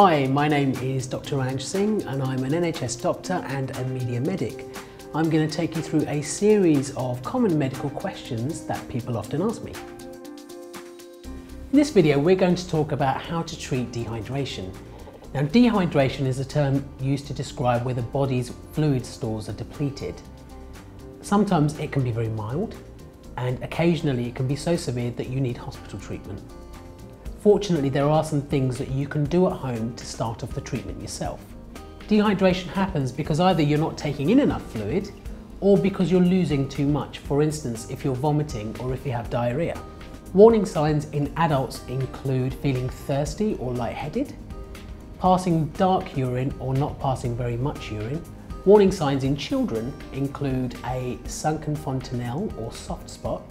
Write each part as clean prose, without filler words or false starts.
Hi, my name is Dr. Anj Singh and I'm an NHS doctor and a media medic. I'm going to take you through a series of common medical questions that people often ask me. In this video we're going to talk about how to treat dehydration. Now, dehydration is a term used to describe where the body's fluid stores are depleted. Sometimes it can be very mild and occasionally it can be so severe that you need hospital treatment. Fortunately, there are some things that you can do at home to start off the treatment yourself. Dehydration happens because either you're not taking in enough fluid or because you're losing too much, for instance, if you're vomiting or if you have diarrhea. Warning signs in adults include feeling thirsty or lightheaded, passing dark urine or not passing very much urine. Warning signs in children include a sunken fontanelle or soft spot,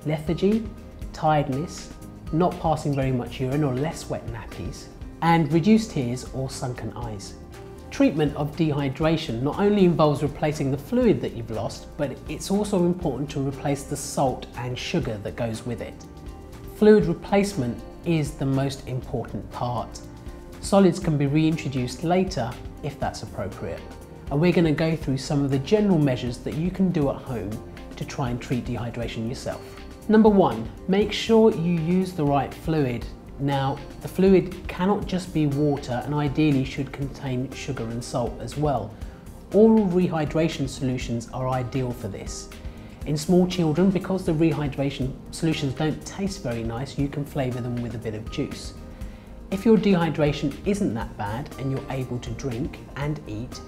lethargy, tiredness, not passing very much urine or less wet nappies, and reduced tears or sunken eyes. Treatment of dehydration not only involves replacing the fluid that you've lost, but it's also important to replace the salt and sugar that goes with it. Fluid replacement is the most important part. Solids can be reintroduced later if that's appropriate. And we're going to go through some of the general measures that you can do at home to try and treat dehydration yourself. Number one, make sure you use the right fluid. Now, the fluid cannot just be water and ideally should contain sugar and salt as well. Oral rehydration solutions are ideal for this. In small children, because the rehydration solutions don't taste very nice, you can flavour them with a bit of juice. If your dehydration isn't that bad and you're able to drink and eat,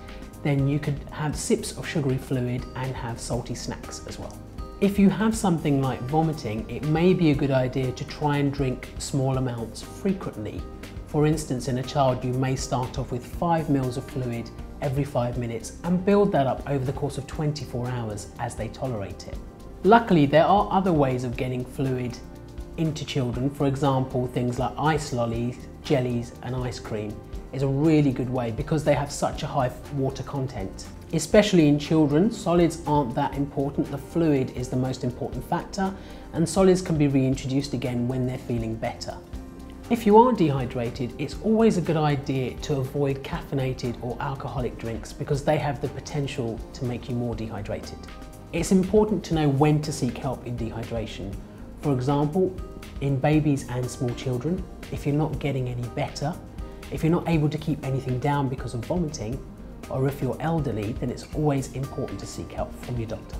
then you could have sips of sugary fluid and have salty snacks as well. If you have something like vomiting, it may be a good idea to try and drink small amounts frequently. For instance, in a child, you may start off with 5 mils of fluid every 5 minutes and build that up over the course of 24 hours as they tolerate it. Luckily, there are other ways of getting fluid into children. For example, things like ice lollies, jellies and ice cream is a really good way because they have such a high water content. Especially in children, solids aren't that important. The fluid is the most important factor, and solids can be reintroduced again when they're feeling better. If you are dehydrated, it's always a good idea to avoid caffeinated or alcoholic drinks because they have the potential to make you more dehydrated. It's important to know when to seek help in dehydration. For example, in babies and small children, if you're not getting any better, if you're not able to keep anything down because of vomiting, or if you're elderly, then it's always important to seek help from your doctor.